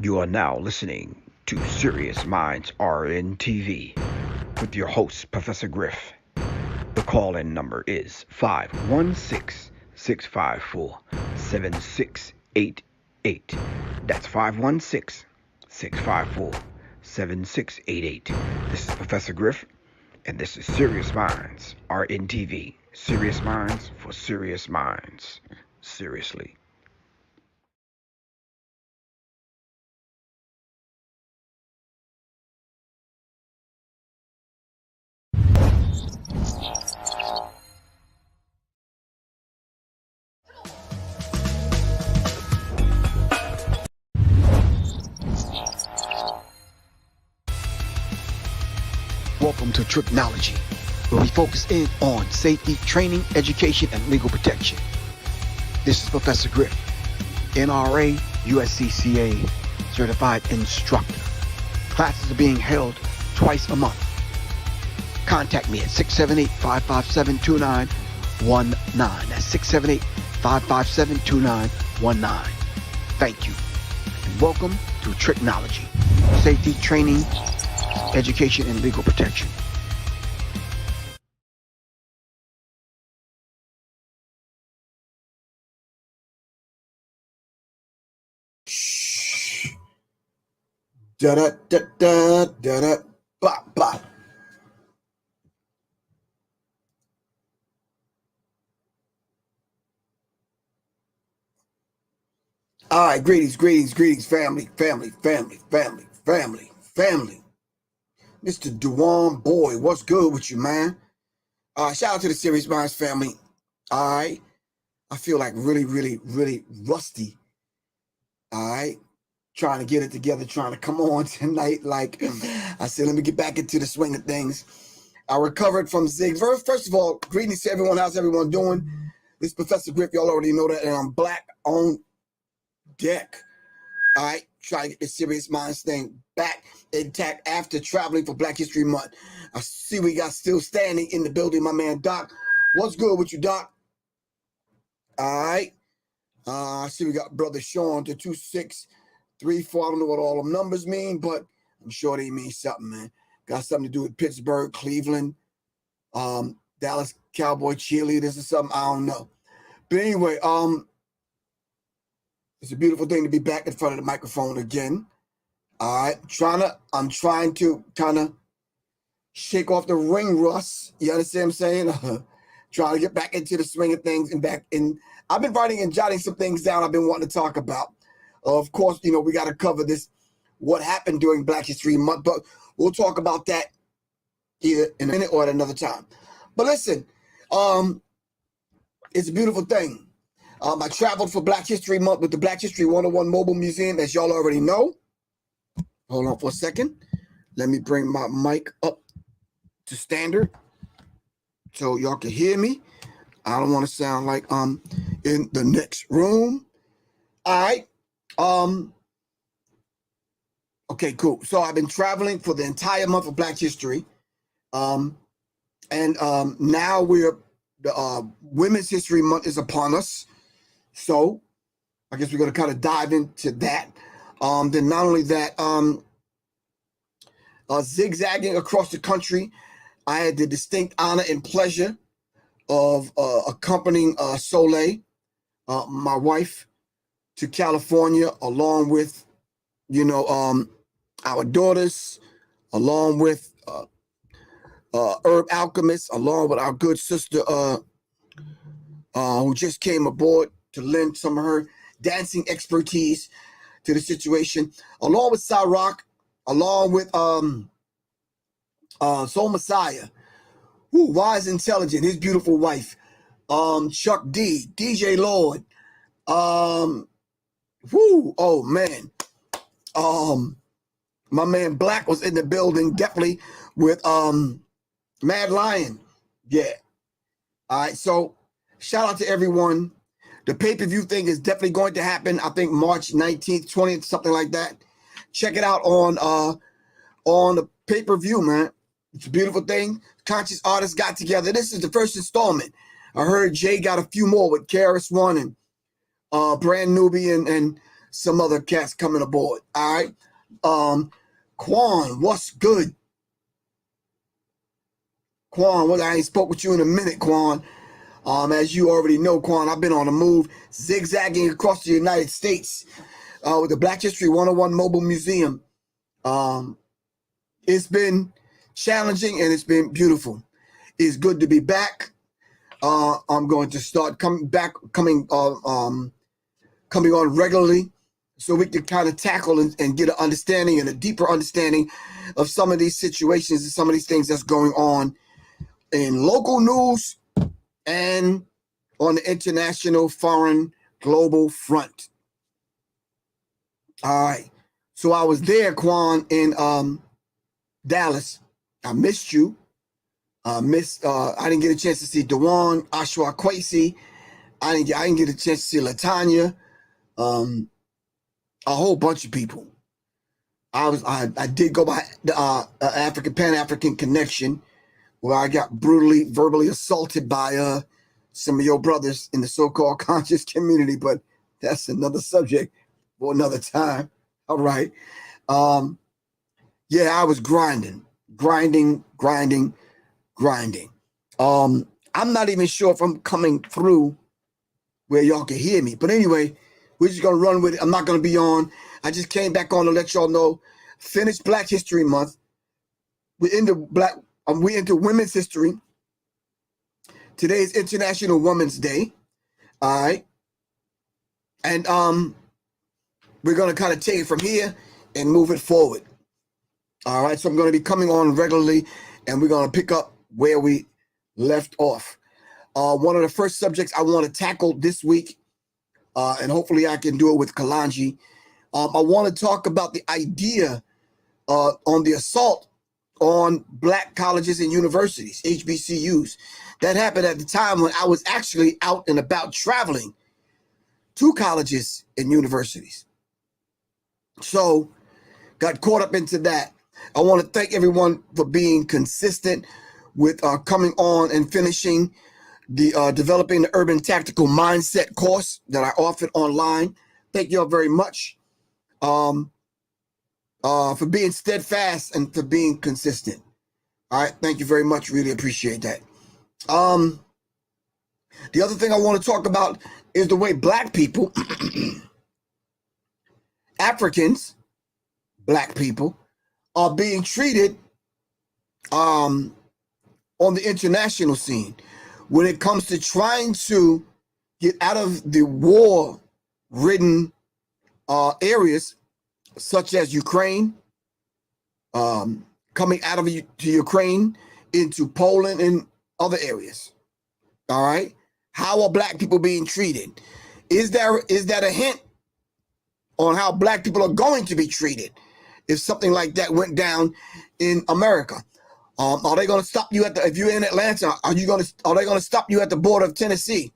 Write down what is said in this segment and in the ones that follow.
You are now listening to Serious Minds RNTV with your host, Professor Griff. The call-in number is 516-654-7688. That's 516-654-7688. This is Professor Griff, and this is Serious Minds RNTV. Serious Minds for Serious Minds. Seriously. Welcome to Tricknology, where we focus in on safety, training, education, and legal protection. This is Professor Griff, NRA, USCCA certified instructor. Classes are being held twice a month. Contact me at 678-557-2919. That's 678-557-2919. Thank you, and welcome to Tricknology, safety, training, education, and legal protection. Da da da da da da ba ba. All right, greetings, family. Mr. Dewan Boy, what's good with you, man? Shout out to the Serious Minds family. All right, I feel like really rusty. All right, trying to get it together, trying to come on tonight. Like I said, let me get back into the swing of things. I recovered from Zig. First of all, greetings to everyone. How's everyone doing? This is Professor Griff. Y'all already know that, and I'm black on deck. All right, try to get the Serious Minds thing back intact after traveling for Black History Month. I see we got still standing in the building, my man Doc. What's good with you, Doc? All right. I see we got Brother Sean to 2634. I don't know what all them numbers mean, but I'm sure they mean something, man. Got something to do with Pittsburgh, Cleveland, Dallas Cowboy cheerleaders or something. I don't know. But anyway, it's a beautiful thing to be back in front of the microphone again. All right, I'm trying to kind of shake off the ring rust. You understand what I'm saying? Trying to get back into the swing of things and back in. I've been writing and jotting some things down I've been wanting to talk about. Of course, you know, we got to cover this, what happened during Black History Month, but we'll talk about that either in a minute or at another time. But listen, it's a beautiful thing. I traveled for Black History Month with the Black History 101 Mobile Museum, as y'all already know. Hold on for a second. Let me bring my mic up to standard so y'all can hear me. I don't want to sound like I'm in the next room. All right. Okay, cool. So I've been traveling for the entire month of Black History. Now the Women's History Month is upon us. So I guess we're going to kind of dive into that. Then not only that, zigzagging across the country, I had the distinct honor and pleasure of accompanying Soleil, my wife, to California, along with, our daughters, along with Herb Alchemist, along with our good sister who just came aboard to lend some of her dancing expertise to the situation, along with Cyrock, along with Soul Messiah, who wise, intelligent, his beautiful wife, Chuck D, DJ Lord, oh man, my man Black was in the building, definitely with Mad Lion, yeah. All right, so shout out to everyone. The pay-per-view thing is definitely going to happen. I think March 19th, 20th, something like that. Check it out on the pay-per-view, man. It's a beautiful thing. Conscious artists got together. This is the first installment. I heard Jay got a few more with KRS-One and Brand Newbie and some other cats coming aboard. All right. Quan, what's good? Quan, well, I ain't spoke with you in a minute, Quan. As you already know, Quan, I've been on the move, zigzagging across the United States with the Black History 101 Mobile Museum. It's been challenging and it's been beautiful. It's good to be back. I'm going to start coming on regularly, so we can kind of tackle and get an understanding and a deeper understanding of some of these situations and some of these things that's going on in local news and on the international, foreign, global front. All right. So I was there, Quan, in Dallas. I missed you. I didn't get a chance to see Dewan, Ashwa Kwesi. I didn't get a chance to see Latanya. A whole bunch of people. I did go by the Pan-African Connection, where I got brutally, verbally assaulted by some of your brothers in the so-called conscious community, but that's another subject for another time. All right. Yeah, I was grinding. I'm not even sure if I'm coming through where y'all can hear me. But anyway, we're just going to run with it. I'm not going to be on. I just came back on to let y'all know, finished Black History Month. We're into Women's History. Today is International Women's Day. All right. And we're going to kind of take it from here and move it forward. All right. So I'm going to be coming on regularly, and we're going to pick up where we left off. One of the first subjects I want to tackle this week, and hopefully I can do it with Kalanji. I want to talk about the idea on the assault on Black colleges and universities, HBCUs. That happened at the time when I was actually out and about traveling to colleges and universities. So got caught up into that. I want to thank everyone for being consistent with coming on and finishing the developing the urban tactical mindset course that I offered online. Thank you all very much for being steadfast and for being consistent. All right. Thank you very much. Really appreciate that. The other thing I want to talk about is the way Black people, Africans, Black people, are being treated on the international scene when it comes to trying to get out of the war-ridden areas such as Ukraine, coming out of Ukraine into Poland and other areas. All right. How are Black people being treated? Is that a hint on how Black people are going to be treated if something like that went down in America? Are they going to stop you if you're in Atlanta? Are they going to stop you at the border of Tennessee?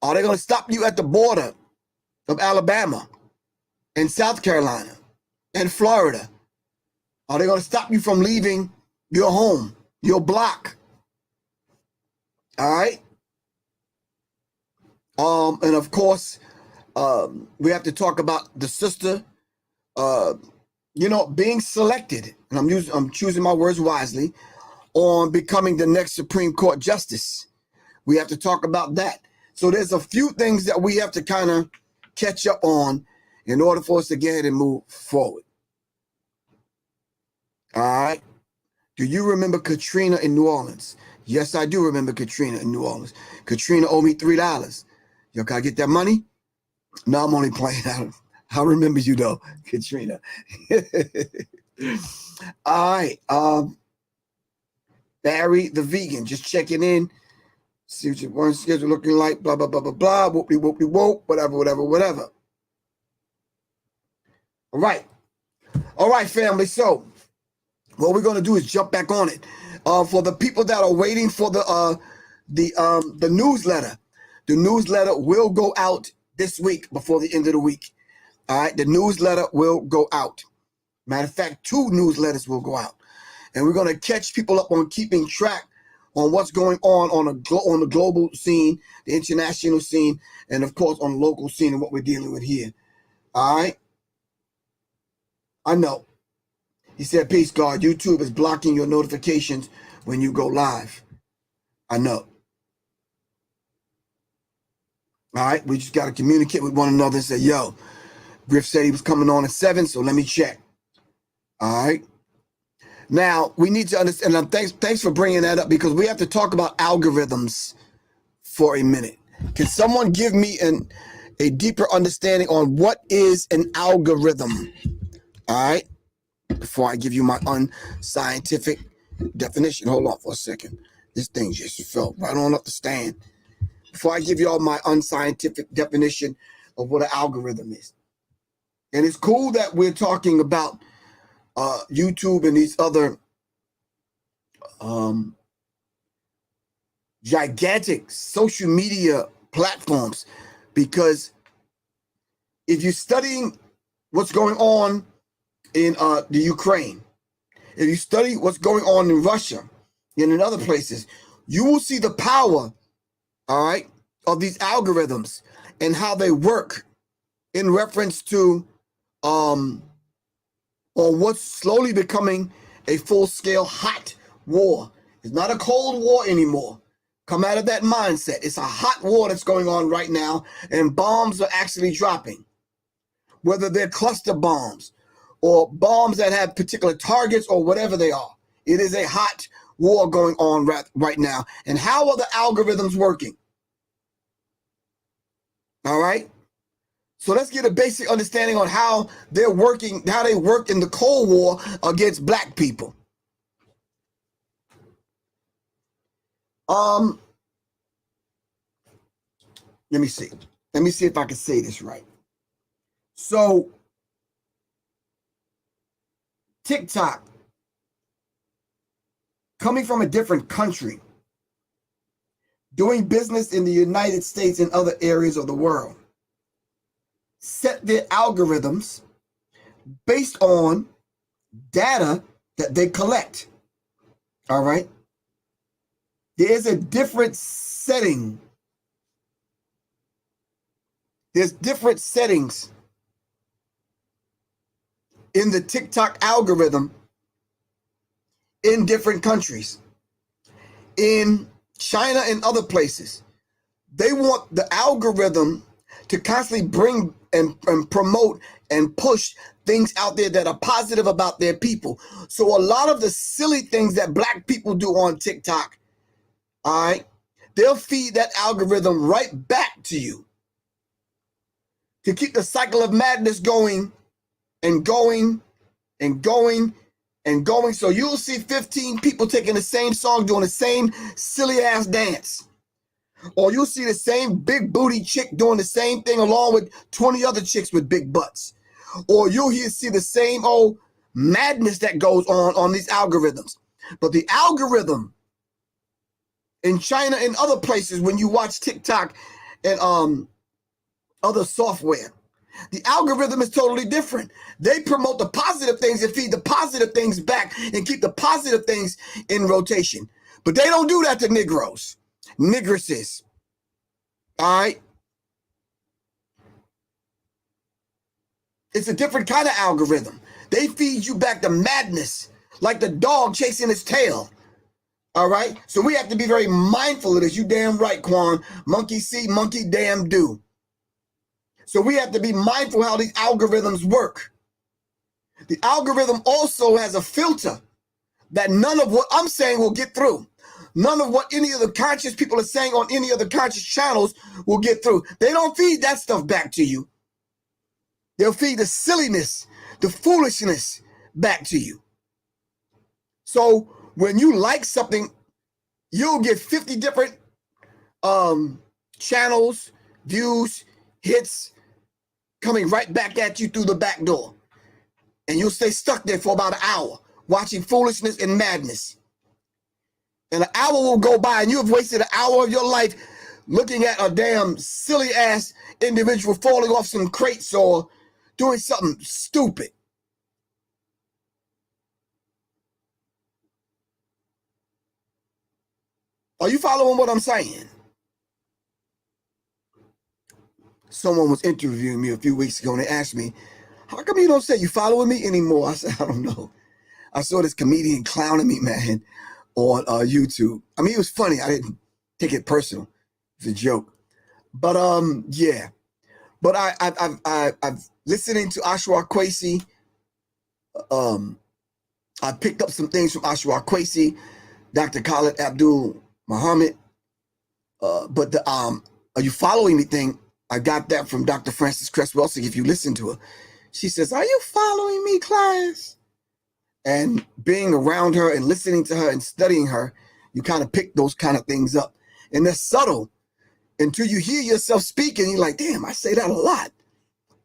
Are they going to stop you at the border of Alabama and South Carolina and Florida? Are they going to stop you from leaving your home, your block? All right. And of course, we have to talk about the sister, being selected, and I'm choosing my words wisely, on becoming the next Supreme Court justice. We have to talk about that. So there's a few things that we have to kind of catch up on in order for us to get ahead and move forward. All right. Do you remember Katrina in New Orleans? Yes, I do remember Katrina in New Orleans. Katrina owed me $3. Yo, can I get that money? No, I'm only playing. I remember you though, Katrina. All right. Barry the vegan, just checking in. See what your one schedule looking like. Blah, blah, blah, blah, blah. Whoopie, whoopie, whoop. Whatever. All right. All right, family. So what we're going to do is jump back on it. For the people that are waiting for the newsletter, the newsletter will go out this week before the end of the week. All right, the newsletter will go out. Matter of fact, 2 newsletters will go out. And we're going to catch people up on keeping track on what's going on the global scene, the international scene, and of course on the local scene and what we're dealing with here. All right? I know. He said, peace, God. YouTube is blocking your notifications when you go live. I know. All right? We just got to communicate with one another and say, yo, Griff said he was coming on at 7, so let me check. All right? Now, we need to understand, and thanks for bringing that up, because we have to talk about algorithms for a minute. Can someone give me a deeper understanding on what is an algorithm? All right? Before I give you my unscientific definition. Hold on for a second. This thing just fell right on up the stand. Before I give you all my unscientific definition of what an algorithm is. And it's cool that we're talking about YouTube and these other gigantic social media platforms, because if you're studying what's going on in the Ukraine, if you study what's going on in Russia and in other places, you will see the power, all right, of these algorithms and how they work in reference to or what's slowly becoming a full-scale hot war. It's not a cold war anymore. Come out of that mindset. It's a hot war that's going on right now, and bombs are actually dropping. Whether they're cluster bombs or bombs that have particular targets or whatever they are. It is a hot war going on right now. And how are the algorithms working? All right? So let's get a basic understanding on how they're working, how they worked in the Cold War against black people. Let me see. Let me see if I can say this right. So TikTok, coming from a different country, doing business in the United States and other areas of the world, set their algorithms based on data that they collect. All right? There's a different setting. There's different settings in the TikTok algorithm in different countries. In China and other places, they want the algorithm to constantly bring and promote and push things out there that are positive about their people. So a lot of the silly things that black people do on TikTok, all right, they'll feed that algorithm right back to you to keep the cycle of madness going and going and going and going. So you'll see 15 people taking the same song, doing the same silly ass dance. Or you'll see the same big booty chick doing the same thing along with 20 other chicks with big butts. Or you'll see the same old madness that goes on these algorithms. But the algorithm in China and other places, when you watch TikTok and other software, the algorithm is totally different. They promote the positive things and feed the positive things back and keep the positive things in rotation. But they don't do that to Negroes, Negresses. All right? It's a different kind of algorithm. They feed you back the madness like the dog chasing its tail. All right? So we have to be very mindful of this. You damn right, Quan. Monkey see, monkey damn do. So we have to be mindful how these algorithms work. The algorithm also has a filter that none of what I'm saying will get through. None of what any of the conscious people are saying on any of the conscious channels will get through. They don't feed that stuff back to you. They'll feed the silliness, the foolishness back to you. So when you like something, you'll get 50 different channels, views, hits coming right back at you through the back door. And you'll stay stuck there for about an hour watching foolishness and madness. And an hour will go by and you have wasted an hour of your life looking at a damn silly ass individual falling off some crates or doing something stupid. Are you following what I'm saying? Someone was interviewing me a few weeks ago and they asked me, how come you don't say you following me anymore? I said, I don't know. I saw this comedian clowning me, man, on YouTube. I mean, it was funny. I didn't take it personal. It's a joke. But yeah. But I've listening to Ashwa Kwesi. I picked up some things from Ashwa Kwesi, Dr. Khalid Abdul Muhammad. But the are you following me thing? I got that from Dr. Frances Cress Welsing. If you listen to her, she says, "Are you following me, class?" And being around her and listening to her and studying her, you kind of pick those kind of things up. And they're subtle until you hear yourself speaking. You're like, damn, I say that a lot.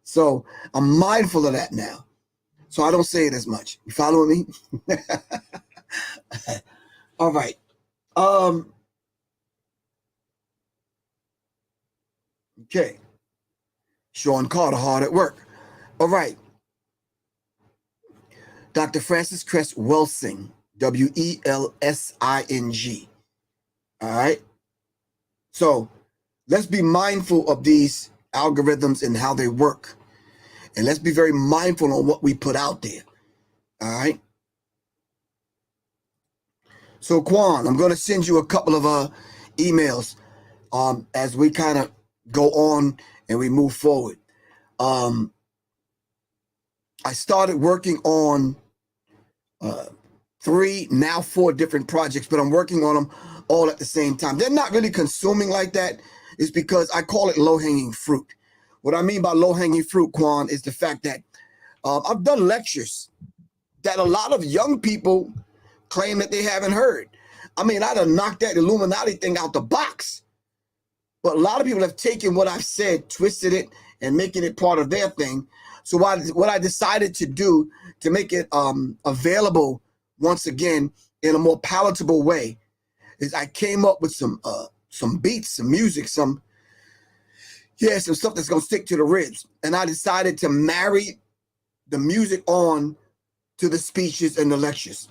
So I'm mindful of that now. So I don't say it as much. You following me? All right. Okay. Sean Carter, hard at work. All right. Dr. Frances Cress Welsing, Welsing. All right. So let's be mindful of these algorithms and how they work. And let's be very mindful on what we put out there. All right. So Quan, I'm going to send you a couple of emails as we kind of go on and we move forward. I started working on 3, now 4 different projects, but I'm working on them all at the same time. They're not really consuming like that. It's because I call it low-hanging fruit. What I mean by low-hanging fruit, Quan, is the fact that I've done lectures that a lot of young people claim that they haven't heard. I mean, I'd have knocked that Illuminati thing out the box. But a lot of people have taken what I've said, twisted it, and making it part of their thing. So what I decided to do to make it available once again in a more palatable way is I came up with some beats, some music, some stuff that's gonna stick to the ribs. And I decided to marry the music on to the speeches and the lectures.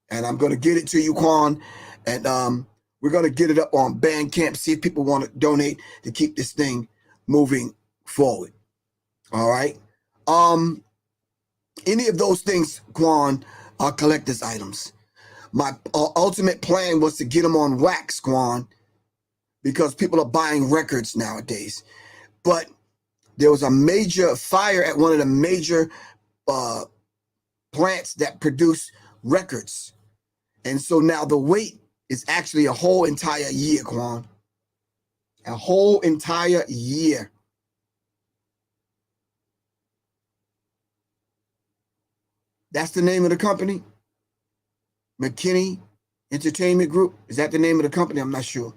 And I'm gonna get it to you, Quan, and we're gonna get it up on Bandcamp, see if people want to donate to keep this thing moving forward. All right. Any of those things, Quan, are collector's items. My ultimate plan was to get them on wax, Quan, because people are buying records nowadays. But there was a major fire at one of the major plants that produce records. And so now the wait is actually a whole entire year, Quan. A whole entire year. That's the name of the company? McKinney Entertainment Group? Is that the name of the company? I'm not sure.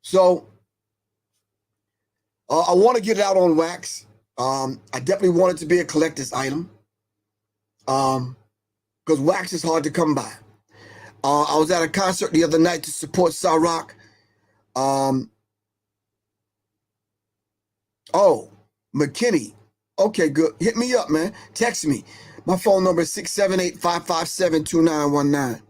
So I want to get it out on wax. I definitely want it to be a collector's item because wax is hard to come by. I was at a concert the other night to support Sarak. Oh, McKinney. Okay, good. Hit me up, man. Text me. My phone number is 678-557-2919.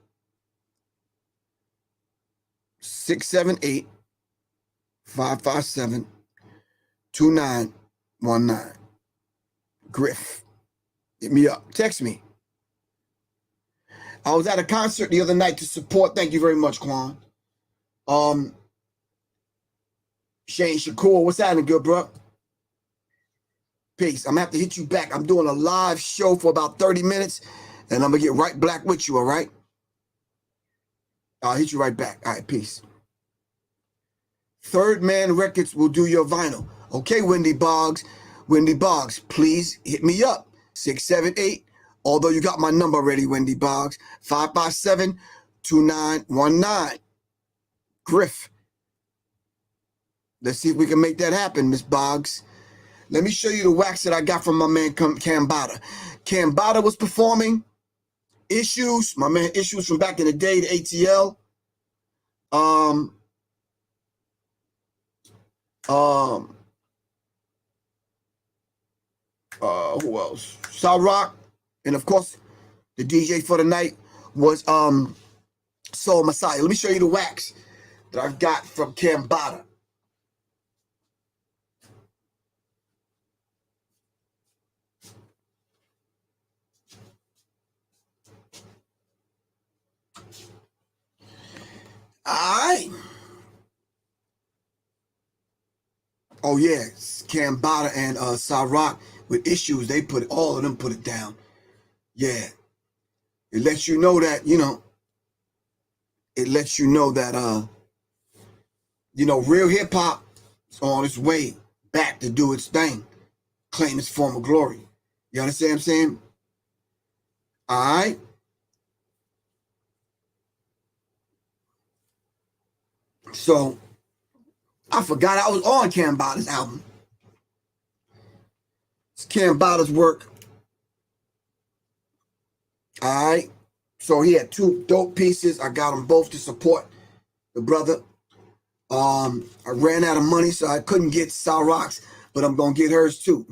678-557-2919. Griff. Hit me up. Text me. I was at a concert the other night to support. Thank you very much, Quan. Shane Shakur, what's happening, good bro? Peace. I'm gonna have to hit you back. I'm doing a live show for about 30 minutes, and I'm gonna get right back with you, all right? I'll hit you right back. All right, peace. Third Man Records will do your vinyl. Okay, Wendy Boggs. Wendy Boggs, please hit me up. 678, although you got my number already, Wendy Boggs, 557-2919. Griff. Let's see if we can make that happen, Miss Boggs. Let me show you the wax that I got from my man Cambada. Cambada was performing Issues, my man Issues from back in the day, the ATL. Who else? Sal Rock, and of course, the DJ for the night was So Messiah, let me show you the wax that I've got from Cambada. Alright. Oh yeah, Cambada and Sarak with issues, they put all of them put it down. Yeah. It lets you know that, it lets you know that real hip hop is on its way back to do its thing, claim its former glory. You understand what I'm saying? Alright. So I forgot I was on Cambada's album. It's Cambada's work. Alright. So he had two dope pieces. I got them both to support the brother. I ran out of money, so I couldn't get Sarak's, but I'm gonna get hers too.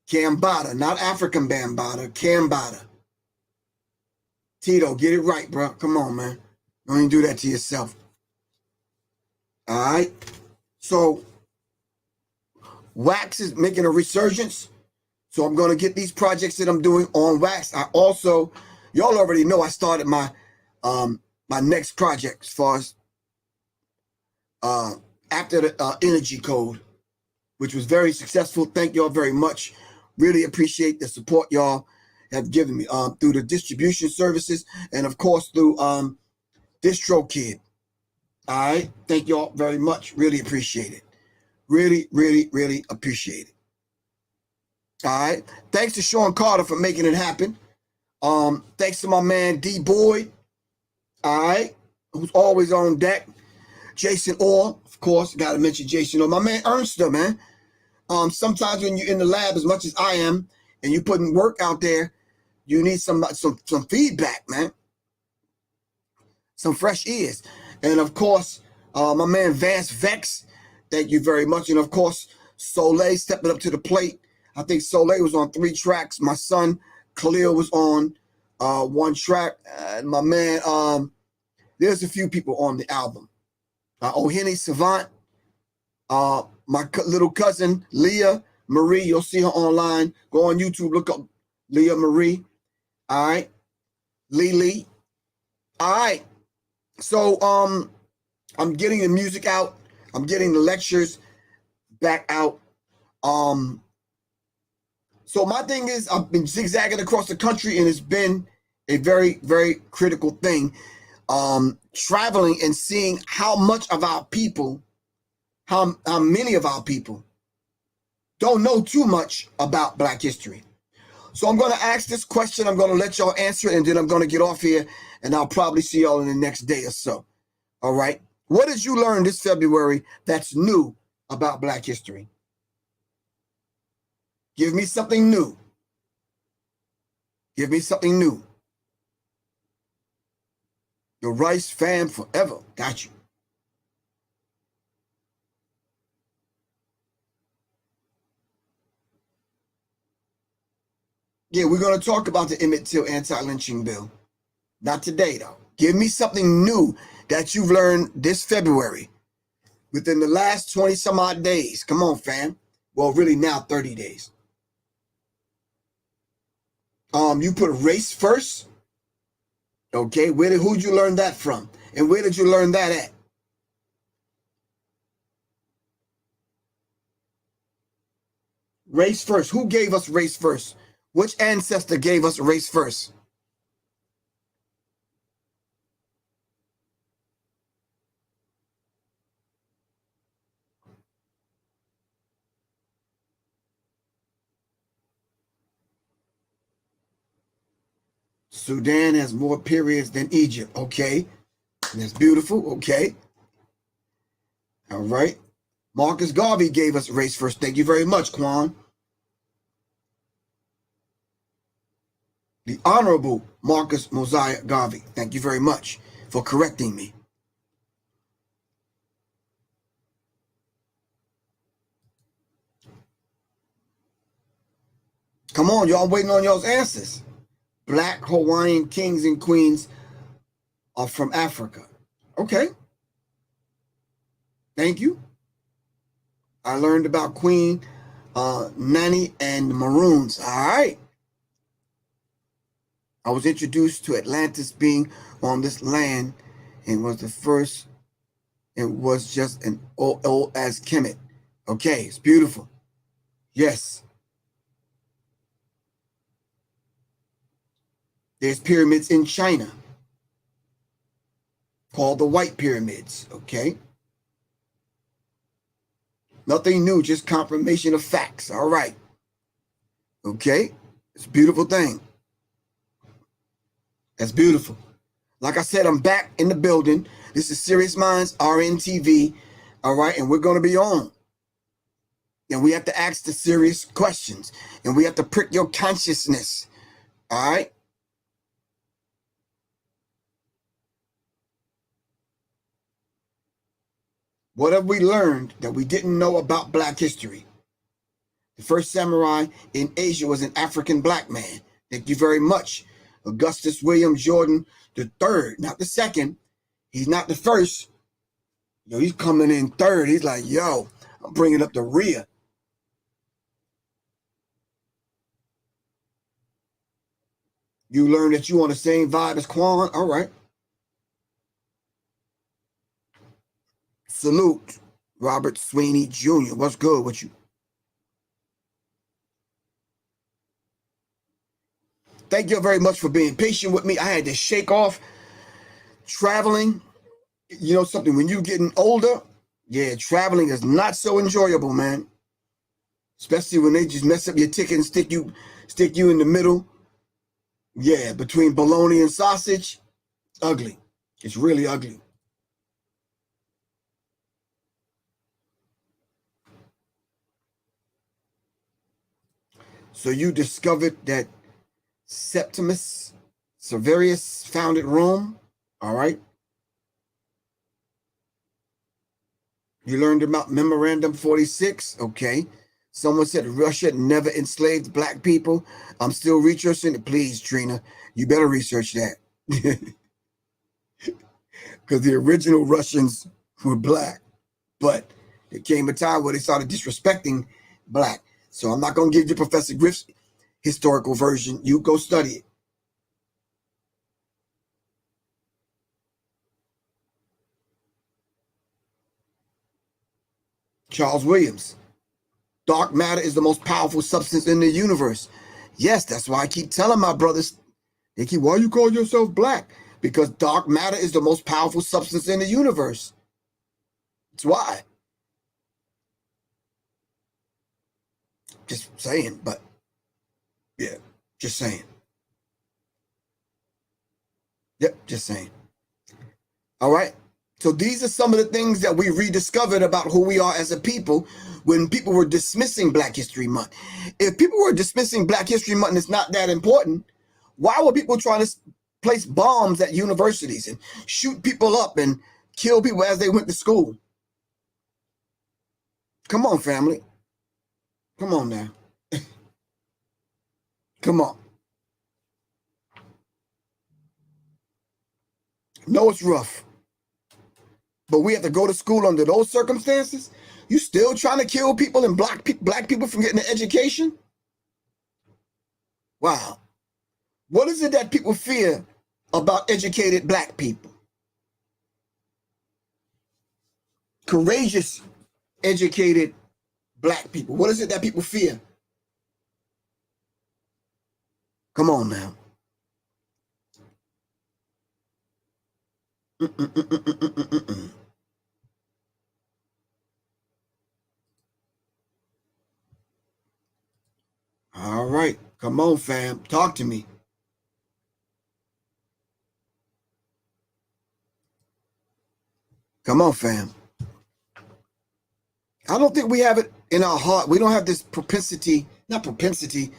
Cambada, not African Bambada, Cambada. Tito, get it right, bro. Come on, man. Don't even do that to yourself. Alright. So wax is making a resurgence. So I'm gonna get these projects that I'm doing on wax. I also, y'all already know I started my my next project as far as after the energy code, which was very successful. Thank y'all very much. Really appreciate the support y'all have given me through the distribution services and of course through DistroKid. All right, thank y'all very much. Really appreciate it. Really, really, really appreciate it. All right, thanks to Sean Carter for making it happen. Thanks to my man D Boyd. All right, who's always on deck. Jason Orr, of course, got to mention Jason Orr. My man Ernster, man. Sometimes when you're in the lab as much as I am, and you're putting work out there, you need some feedback, man. Some fresh ears. And of course, my man Vance Vex, thank you very much. And of course, Soleil stepping up to the plate. I think Soleil was on 3 tracks. My son Khalil was on 1 track. And my man, there's a few people on the album. O'Henny Savant, my little cousin Leah Marie, you'll see her online. Go on YouTube, look up Leah Marie. All right, Lee. All right. So I'm getting the music out. I'm getting the lectures back out. So my thing is, I've been zigzagging across the country, and it's been a very, very critical thing. Traveling and seeing how much of our people, how many of our people don't know too much about Black history. So I'm going to ask this question. I'm going to let y'all answer it, and then I'm going to get off here, and I'll probably see y'all in the next day or so. All right. What did you learn this February that's new about Black history? Give me something new. Give me something new. Your Rice fam forever. Got you. Yeah, we're going to talk about the Emmett Till anti-lynching bill. Not today, though. Give me something new that you've learned this February within the last 20 some odd days. Come on, fam. Well, really now 30 days. You put race first. Okay, who'd you learn that from? And where did you learn that at? Race first. Who gave us race first? Which ancestor gave us race first? Sudan has more periods than Egypt. Okay. That's beautiful. Okay. All right. Marcus Garvey gave us race first. Thank you very much, Quan. The Honorable Marcus Mosiah Garvey. Thank you very much for correcting me. Come on, y'all. I'm waiting on y'all's answers. Black Hawaiian kings and queens are from Africa. Okay. Thank you. I learned about Queen Nanny and the Maroons. All right. I was introduced to Atlantis being on this land and was the first. It was just an old as Kemet. Okay, it's beautiful. Yes. There's pyramids in China called the White Pyramids. Okay. Nothing new, just confirmation of facts. All right. Okay. It's a beautiful thing. That's beautiful. Like I said, I'm back in the building. This is Serious Minds RNTV. All right. And we're going to be on. And we have to ask the serious questions. And we have to prick your consciousness. All right. What have we learned that we didn't know about Black history? The first samurai in Asia was an African black man. Thank you very much. Augustus William Jordan the third, not the second. He's not the first. Yo, he's coming in third. He's like, yo, I'm bringing up the rear. You learn that you on the same vibe as Quan. All right. Salute, Robert Sweeney Jr. What's good with you? Thank you very much for being patient with me. I had to shake off traveling. You know something, when you're getting older, yeah, traveling is not so enjoyable, man. Especially when they just mess up your ticket and stick you in the middle. Yeah, between bologna and sausage. Ugly. It's really ugly. So you discovered that Septimus Severus founded Rome. All right. You learned about Memorandum 46. Okay. Someone said Russia never enslaved black people. I'm still researching it. Please, Trina, you better research that. Because the original Russians were black. But there came a time where they started disrespecting black. So I'm not going to give you Professor Griff's historical version. You go study it. Charles Williams. Dark matter is the most powerful substance in the universe. Yes, that's why I keep telling my brothers, they keep, why you call yourself black? Because dark matter is the most powerful substance in the universe. That's why. Just saying, but yeah, just saying. Yep, just saying. All right. So these are some of the things that we rediscovered about who we are as a people when people were dismissing Black History Month. If people were dismissing Black History Month and it's not that important, why were people trying to place bombs at universities and shoot people up and kill people as they went to school? Come on, family. Come on now. Come on. No, it's rough. But we have to go to school under those circumstances? You still trying to kill people and block black people from getting an education? Wow. What is it that people fear about educated black people? Courageous, educated black people. What is it that people fear? Come on now. All right. Come on, fam. Talk to me. Come on, fam. I don't think we have it in our heart. We don't have this propensity, not propensity,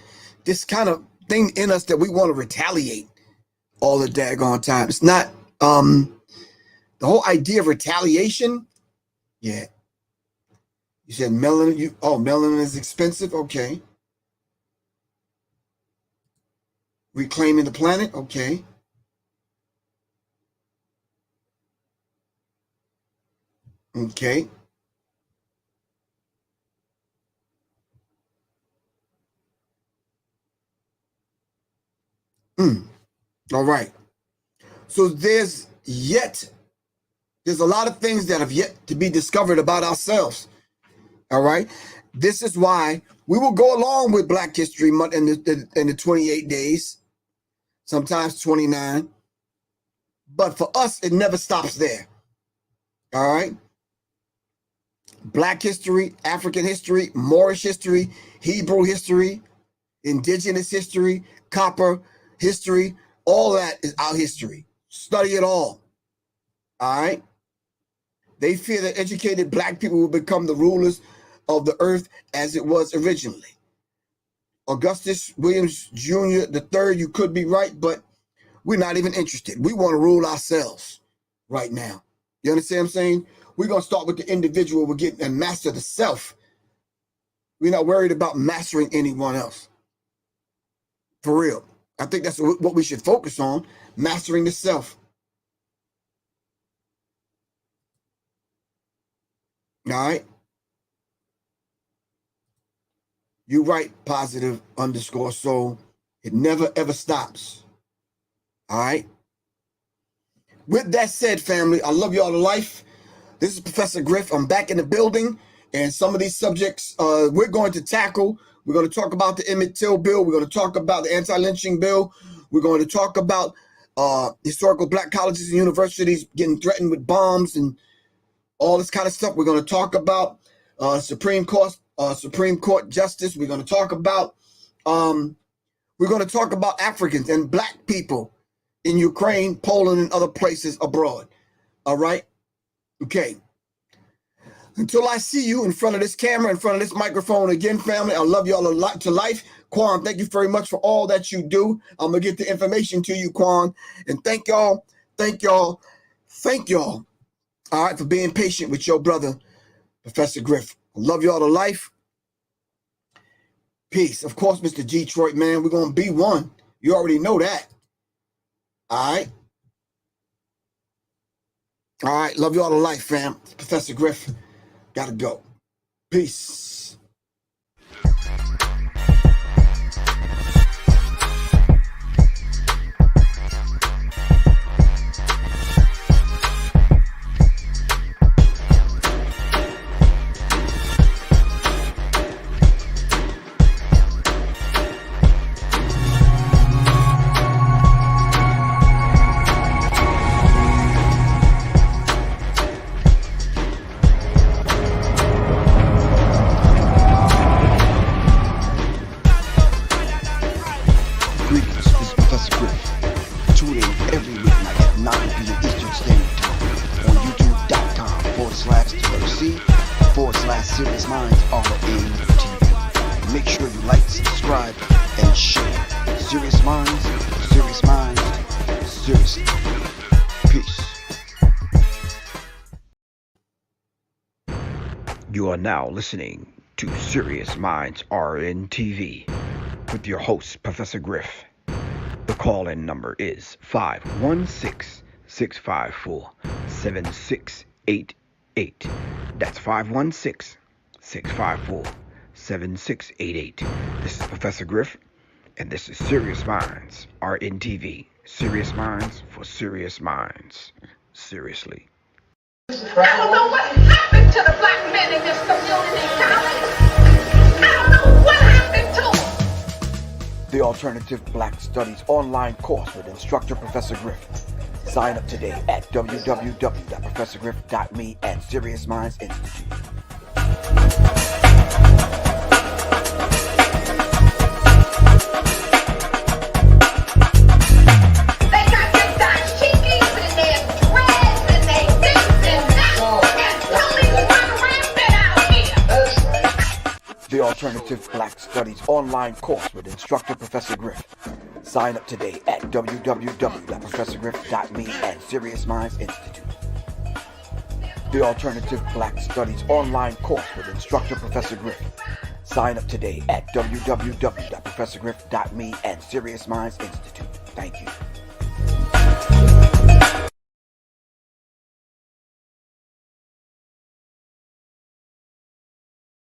this kind of thing in us that we want to retaliate all the daggone time. It's not the whole idea of retaliation. Yeah. You said melanin, melanin is expensive. Okay. Reclaiming the planet. Okay. Okay. All right. So there's a lot of things that have yet to be discovered about ourselves. All right. This is why we will go along with Black History Month in the 28 days, sometimes 29. But for us, it never stops there. All right. Black history, African history, Moorish history, Hebrew history, indigenous history, copper history, all that is our history. Study it all. All right. They fear that educated Black people will become the rulers of the earth as it was originally. Augustus Williams Jr. III, you could be right, but we're not even interested. We want to rule ourselves right now. You understand what I'm saying? We're going to start with the individual. We're getting and master the self. We're not worried about mastering anyone else. For real. I think that's what we should focus on, mastering the self. All right. You write +_soul. It never, ever stops. All right. With that said, family, I love you all to life. This is Professor Griff. I'm back in the building. And some of these subjects we're going to tackle. We're going to talk about the Emmett Till bill. We're going to talk about the anti-lynching bill. We're going to talk about historical Black colleges and universities getting threatened with bombs and all this kind of stuff. We're going to talk about Supreme Court justice. We're going to talk about Africans and Black people in Ukraine, Poland, and other places abroad. All right. Okay. Until I see you in front of this camera, in front of this microphone again, family, I love you all a lot to life. Quan, thank you very much for all that you do. I'm going to get the information to you, Quan. And thank y'all, all right, for being patient with your brother, Professor Griff. I love you all to life. Peace. Of course, Mr. Detroit, man, we're going to be one. You already know that. All right. All right. Love you all to life, fam. Professor Griff. Gotta go. Peace. Serious Minds RN-TV. Make sure you like, subscribe, and share. Serious Minds, seriously. Peace. You are now listening to Serious Minds RN-TV with your host, Professor Griff. The call-in number is 516-654-7688. That's 516-654-7688. This is Professor Griff, and this is Serious Minds RN-TV. Serious Minds for Serious Minds. Seriously. I don't know what happened to the Black men in this community, Tommy. I don't know what happened to them. The Alternative Black Studies online course with instructor Professor Griff. Sign up today at www.professorgriff.me and Serious Minds Institute. They got their dashikis and their dreads and their this and that, and police run rampant out here. The Alternative Black Studies online course with instructor Professor Griff. Sign up today at www.professorgriff.me and Serious Minds Institute. The Alternative Black Studies online course with instructor Professor Griff. Sign up today at www.professorgriff.me and Serious Minds Institute. Thank you.